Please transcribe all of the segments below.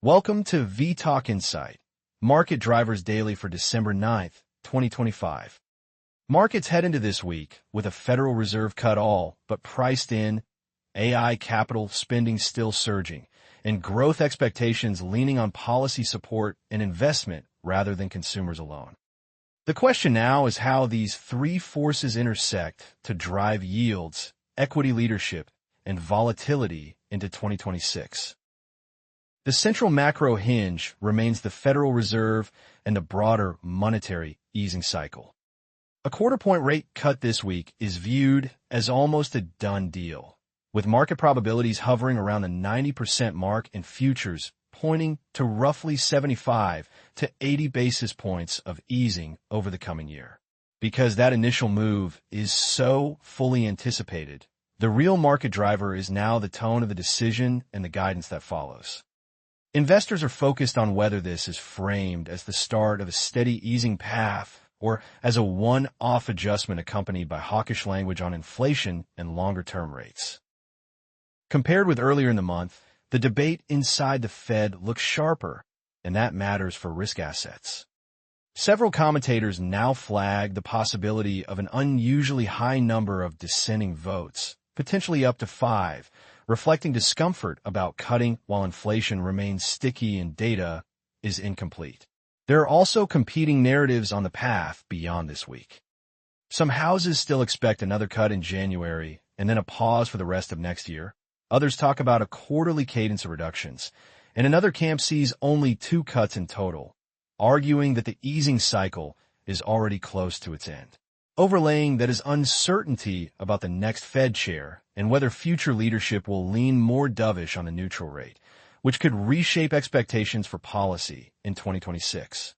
Welcome to vTalkInsight, Market Drivers Daily for December 9th, 2025. Markets head into this week with a Federal Reserve cut all but priced in, AI capital spending still surging, and growth expectations leaning on policy support and investment rather than consumers alone. The question now is how these three forces intersect to drive yields, equity leadership, and volatility into 2026. The central macro hinge remains the Federal Reserve and the broader monetary easing cycle. A quarter-point rate cut this week is viewed as almost a done deal, with market probabilities hovering around the 90% mark and futures pointing to roughly 75 to 80 basis points of easing over the coming year. Because that initial move is so fully anticipated, the real market driver is now the tone of the decision and the guidance that follows. Investors are focused on whether this is framed as the start of a steady easing path or as a one-off adjustment accompanied by hawkish language on inflation and longer-term rates. Compared with earlier in the month, the debate inside the Fed looks sharper, and that matters for risk assets. Several commentators now flag the possibility of an unusually high number of dissenting votes, potentially up to 5, reflecting discomfort about cutting while inflation remains sticky and data is incomplete. There are also competing narratives on the path beyond this week. Some houses still expect another cut in January and then a pause for the rest of next year. Others talk about a quarterly cadence of reductions, and another camp sees only 2 cuts in total, arguing that the easing cycle is already close to its end. Overlaying that is uncertainty about the next Fed chair and whether future leadership will lean more dovish on the neutral rate, which could reshape expectations for policy in 2026.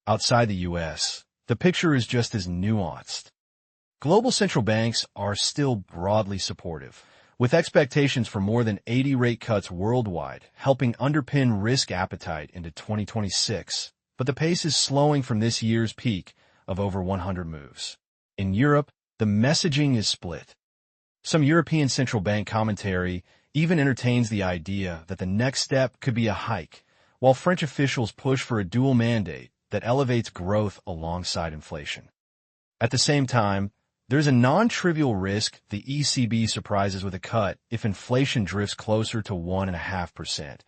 Outside the U.S., the picture is just as nuanced. Global central banks are still broadly supportive, with expectations for more than 80 rate cuts worldwide helping underpin risk appetite into 2026, but the pace is slowing from this year's peak of over 100 moves. In Europe, the messaging is split. Some European central bank commentary even entertains the idea that the next step could be a hike, while French officials push for a dual mandate that elevates growth alongside inflation. At the same time, there's a non-trivial risk the ECB surprises with a cut if inflation drifts closer to 1.5%,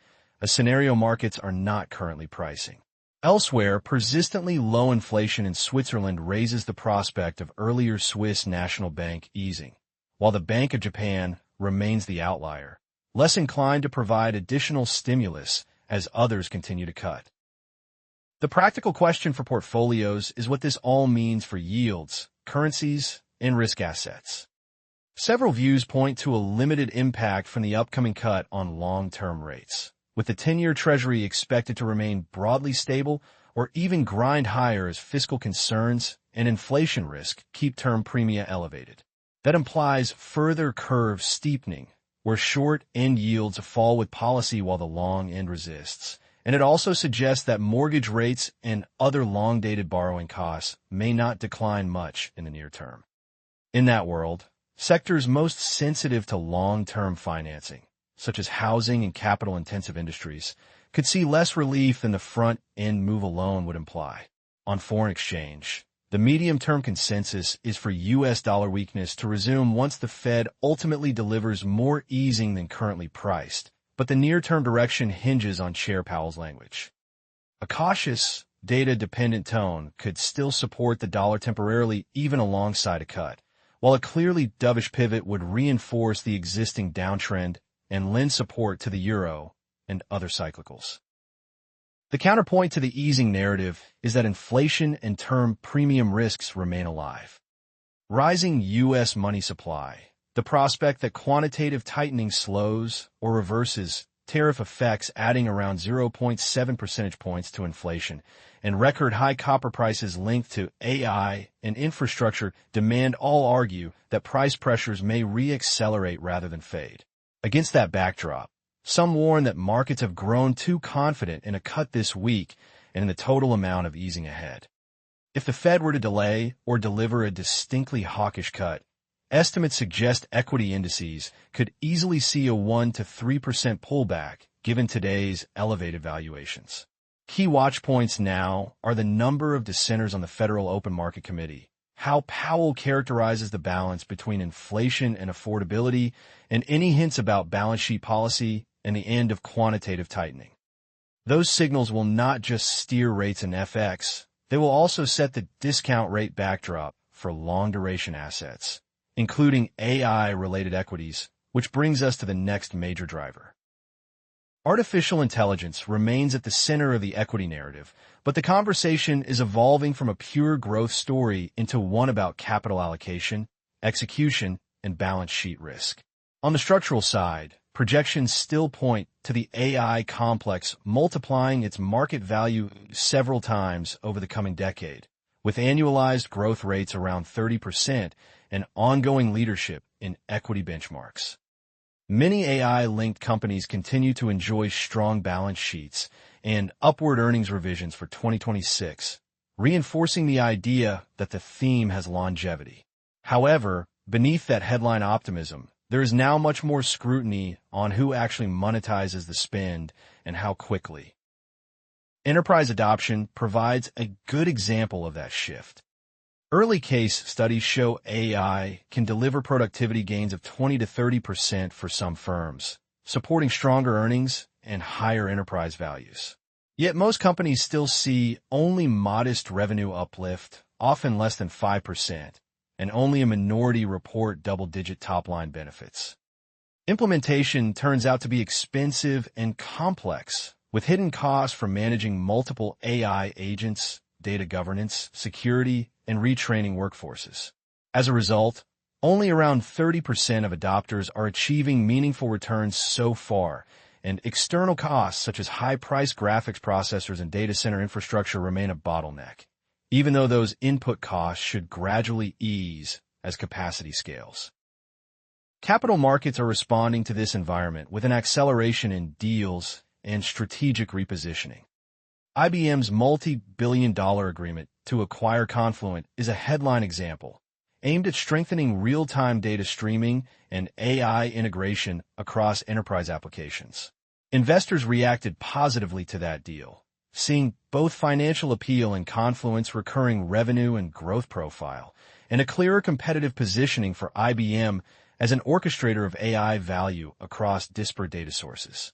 a scenario markets are not currently pricing. Elsewhere, persistently low inflation in Switzerland raises the prospect of earlier Swiss National Bank easing, while the Bank of Japan remains the outlier, less inclined to provide additional stimulus as others continue to cut. The practical question for portfolios is what this all means for yields, currencies, and risk assets. Several views point to a limited impact from the upcoming cut on long-term rates, with the 10-year Treasury expected to remain broadly stable or even grind higher as fiscal concerns and inflation risk keep term premia elevated. That implies further curve steepening, where short end yields fall with policy while the long end resists. And it also suggests that mortgage rates and other long-dated borrowing costs may not decline much in the near term. In that world, sectors most sensitive to long-term financing, such as housing and capital-intensive industries, could see less relief than the front-end move alone would imply. On foreign exchange, the medium-term consensus is for U.S. dollar weakness to resume once the Fed ultimately delivers more easing than currently priced, but the near-term direction hinges on Chair Powell's language. A cautious, data-dependent tone could still support the dollar temporarily even alongside a cut, while a clearly dovish pivot would reinforce the existing downtrend and lend support to the euro and other cyclicals. The counterpoint to the easing narrative is that inflation and term premium risks remain alive. Rising U.S. money supply, the prospect that quantitative tightening slows or reverses tariff effects adding around 0.7 percentage points to inflation, and record high copper prices linked to AI and infrastructure demand all argue that price pressures may re-accelerate rather than fade. Against that backdrop, some warn that markets have grown too confident in a cut this week and in the total amount of easing ahead. If the Fed were to delay or deliver a distinctly hawkish cut, estimates suggest equity indices could easily see a 1 to 3% pullback given today's elevated valuations. Key watch points now are the number of dissenters on the Federal Open Market Committee, how Powell characterizes the balance between inflation and affordability, and any hints about balance sheet policy and the end of quantitative tightening. Those signals will not just steer rates and FX, they will also set the discount rate backdrop for long-duration assets, including AI-related equities, which brings us to the next major driver. Artificial intelligence remains at the center of the equity narrative, but the conversation is evolving from a pure growth story into one about capital allocation, execution, and balance sheet risk. On the structural side, projections still point to the AI complex multiplying its market value several times over the coming decade, with annualized growth rates around 30% and ongoing leadership in equity benchmarks. Many AI-linked companies continue to enjoy strong balance sheets and upward earnings revisions for 2026, reinforcing the idea that the theme has longevity. However, beneath that headline optimism, there is now much more scrutiny on who actually monetizes the spend and how quickly. Enterprise adoption provides a good example of that shift. Early case studies show AI can deliver productivity gains of 20 to 30% for some firms, supporting stronger earnings and higher enterprise values. Yet most companies still see only modest revenue uplift, often less than 5%, and only a minority report double-digit top-line benefits. Implementation turns out to be expensive and complex, with hidden costs from managing multiple AI agents, data governance, security, and retraining workforces. As a result, only around 30% of adopters are achieving meaningful returns so far, and external costs such as high-priced graphics processors and data center infrastructure remain a bottleneck, even though those input costs should gradually ease as capacity scales. Capital markets are responding to this environment with an acceleration in deals and strategic repositioning. IBM's multi-billion-dollar agreement to acquire Confluent is a headline example, aimed at strengthening real-time data streaming and AI integration across enterprise applications. Investors reacted positively to that deal, seeing both financial appeal in Confluent's recurring revenue and growth profile, and a clearer competitive positioning for IBM as an orchestrator of AI value across disparate data sources.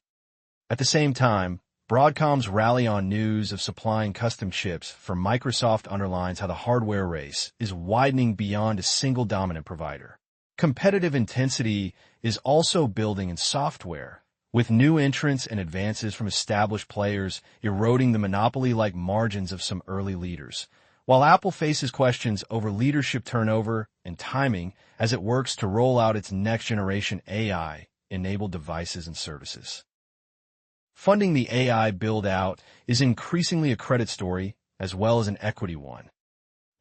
At the same time, Broadcom's rally on news of supplying custom chips for Microsoft underlines how the hardware race is widening beyond a single dominant provider. Competitive intensity is also building in software, with new entrants and advances from established players eroding the monopoly-like margins of some early leaders, while Apple faces questions over leadership turnover and timing as it works to roll out its next-generation AI-enabled devices and services. Funding the AI build-out is increasingly a credit story as well as an equity one.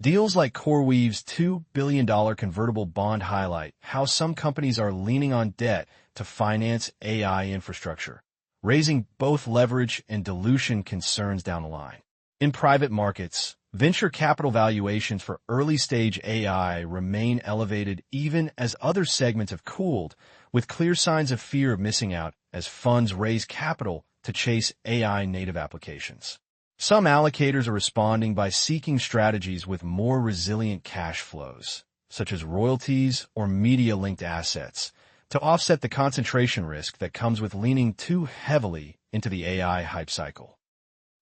Deals like CoreWeave's $2 billion convertible bond highlight how some companies are leaning on debt to finance AI infrastructure, raising both leverage and dilution concerns down the line. In private markets, venture capital valuations for early-stage AI remain elevated even as other segments have cooled, with clear signs of fear of missing out as funds raise capital to chase AI-native applications. Some allocators are responding by seeking strategies with more resilient cash flows, such as royalties or media-linked assets, to offset the concentration risk that comes with leaning too heavily into the AI hype cycle.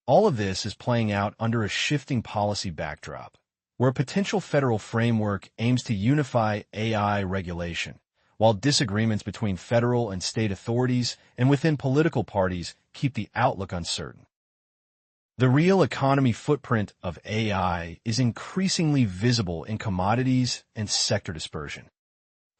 All of this is playing out under a shifting policy backdrop, where a potential federal framework aims to unify AI regulation, while disagreements between federal and state authorities and within political parties keep the outlook uncertain. The real economy footprint of AI is increasingly visible in commodities and sector dispersion.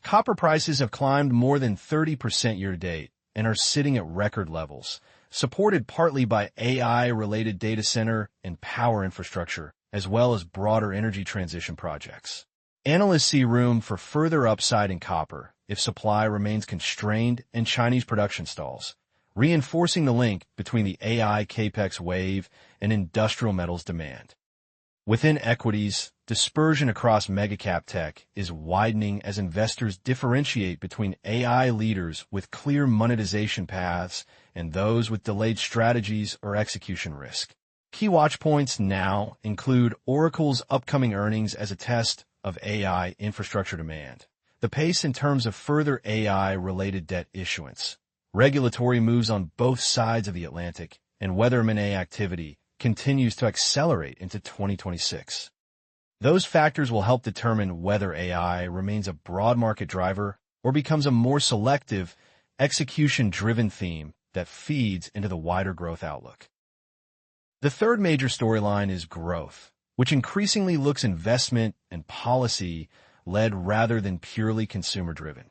Copper prices have climbed more than 30% year-to-date and are sitting at record levels, supported partly by AI-related data center and power infrastructure, as well as broader energy transition projects. Analysts see room for further upside in copper if supply remains constrained and Chinese production stalls, reinforcing the link between the AI capex wave and industrial metals demand. Within equities, dispersion across megacap tech is widening as investors differentiate between AI leaders with clear monetization paths and those with delayed strategies or execution risk. Key watch points now include Oracle's upcoming earnings as a test of AI infrastructure demand, the pace in terms of further AI-related debt issuance, regulatory moves on both sides of the Atlantic, and whether M&A activity continues to accelerate into 2026. Those factors will help determine whether AI remains a broad market driver or becomes a more selective, execution-driven theme that feeds into the wider growth outlook. The third major storyline is growth, which increasingly looks investment and policy-led rather than purely consumer-driven.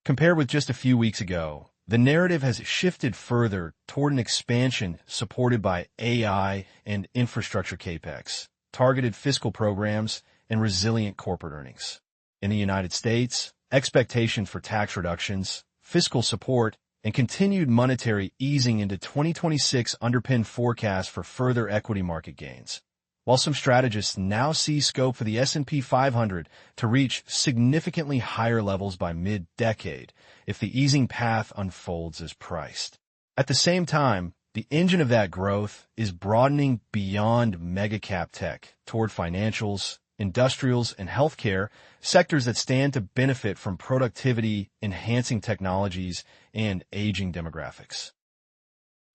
Compared with just a few weeks ago, the narrative has shifted further toward an expansion supported by AI and infrastructure capex, targeted fiscal programs, and resilient corporate earnings. In the United States, expectations for tax reductions, fiscal support, and continued monetary easing into 2026 underpin forecasts for further equity market gains, while some strategists now see scope for the S&P 500 to reach significantly higher levels by mid-decade if the easing path unfolds as priced. At the same time, the engine of that growth is broadening beyond mega-cap tech toward financials, industrials, and healthcare, sectors that stand to benefit from productivity-enhancing technologies and aging demographics.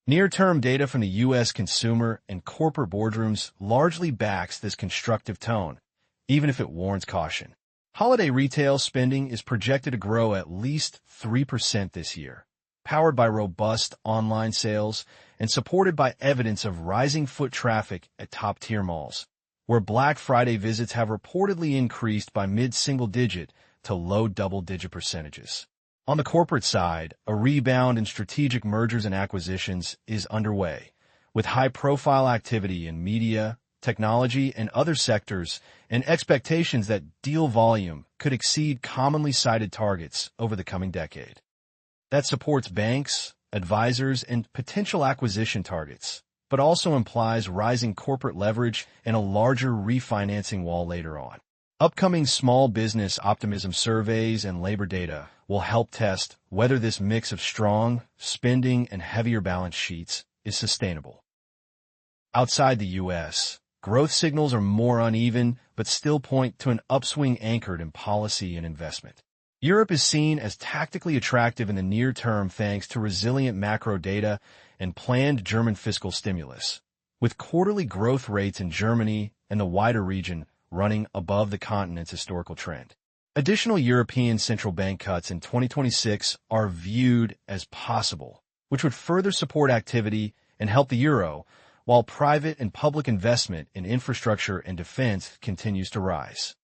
Near-term data from the U.S. consumer and corporate boardrooms largely backs this constructive tone, even if it warrants caution. Holiday retail spending is projected to grow at least 3% this year, powered by robust online sales and supported by evidence of rising foot traffic at top-tier malls, where Black Friday visits have reportedly increased by mid-single-digit to low double-digit percentages. On the corporate side, a rebound in strategic mergers and acquisitions is underway, with high-profile activity in media, technology, and other sectors, and expectations that deal volume could exceed commonly cited targets over the coming decade. That supports banks, advisors, and potential acquisition targets, but also implies rising corporate leverage and a larger refinancing wall later on. Upcoming small business optimism surveys and labor data will help test whether this mix of strong spending and heavier balance sheets is sustainable. Outside the U.S., growth signals are more uneven but still point to an upswing anchored in policy and investment. Europe is seen as tactically attractive in the near term thanks to resilient macro data and planned German fiscal stimulus, with quarterly growth rates in Germany and the wider region running above the continent's historical trend. Additional European central bank cuts in 2026 are viewed as possible, which would further support activity and help the euro, while private and public investment in infrastructure and defense continues to rise.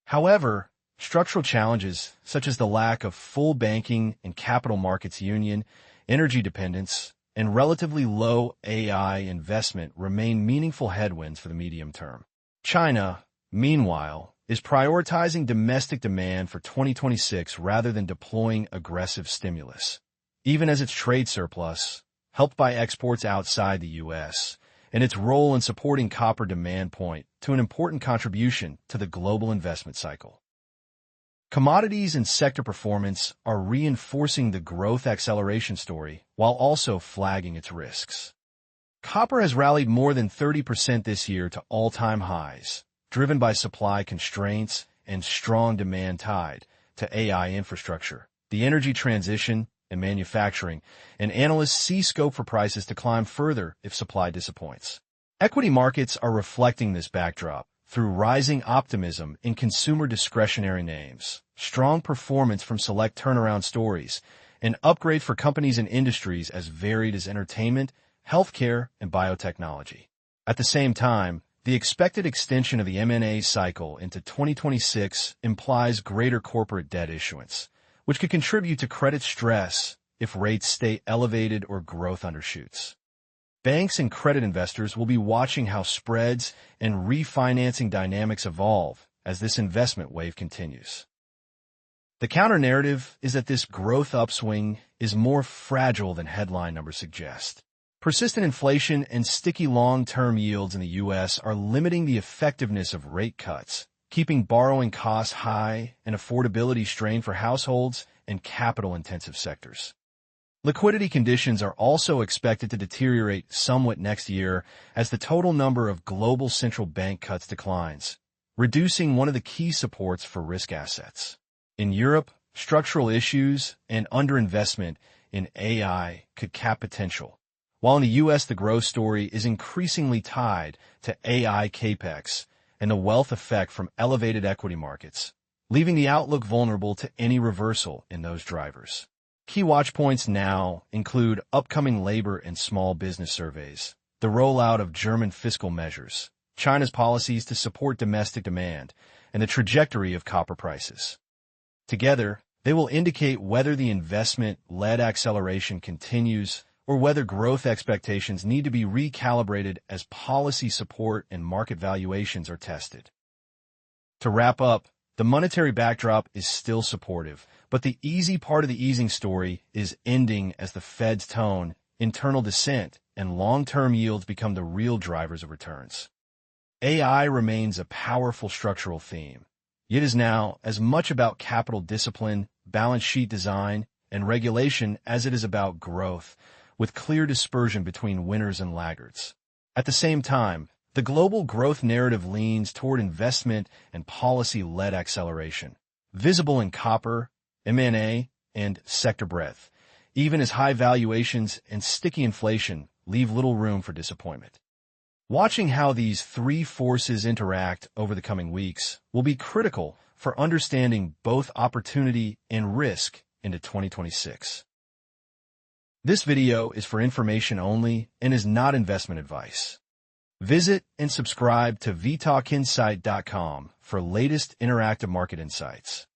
However, structural challenges such as the lack of full banking and capital markets union, energy dependence, and relatively low AI investment remain meaningful headwinds for the medium term. China, meanwhile, is prioritizing domestic demand for 2026 rather than deploying aggressive stimulus, even as its trade surplus, helped by exports outside the U.S., and its role in supporting copper demand point to an important contribution to the global investment cycle. Commodities and sector performance are reinforcing the growth acceleration story while also flagging its risks. Copper has rallied more than 30% this year to all-time highs, driven by supply constraints and strong demand tied to AI infrastructure, the energy transition, and manufacturing, and analysts see scope for prices to climb further if supply disappoints. Equity markets are reflecting this backdrop through rising optimism in consumer discretionary names, strong performance from select turnaround stories, and upgrade for companies and industries as varied as entertainment, healthcare, and biotechnology. At the same time, the expected extension of the M&A cycle into 2026 implies greater corporate debt issuance, which could contribute to credit stress if rates stay elevated or growth undershoots. Banks and credit investors will be watching how spreads and refinancing dynamics evolve as this investment wave continues. The counter-narrative is that this growth upswing is more fragile than headline numbers suggest. Persistent inflation and sticky long-term yields in the U.S. are limiting the effectiveness of rate cuts, keeping borrowing costs high and affordability strained for households and capital-intensive sectors. Liquidity conditions are also expected to deteriorate somewhat next year as the total number of global central bank cuts declines, reducing one of the key supports for risk assets. In Europe, structural issues and underinvestment in AI could cap potential, while in the U.S. the growth story is increasingly tied to AI capex and the wealth effect from elevated equity markets, leaving the outlook vulnerable to any reversal in those drivers. Key watch points now include upcoming labor and small business surveys, the rollout of German fiscal measures, China's policies to support domestic demand, and the trajectory of copper prices. Together, they will indicate whether the investment-led acceleration continues or whether growth expectations need to be recalibrated as policy support and market valuations are tested. To wrap up, the monetary backdrop is still supportive, but the easy part of the easing story is ending as the Fed's tone, internal dissent, and long-term yields become the real drivers of returns. AI remains a powerful structural theme, yet is now as much about capital discipline, balance sheet design, and regulation as it is about growth, with clear dispersion between winners and laggards. At the same time, the global growth narrative leans toward investment and policy-led acceleration, visible in copper, M&A, and sector breadth, even as high valuations and sticky inflation leave little room for disappointment. Watching how these three forces interact over the coming weeks will be critical for understanding both opportunity and risk into 2026. This video is for information only and is not investment advice. Visit and subscribe to vTalkInsight.com for latest interactive market insights.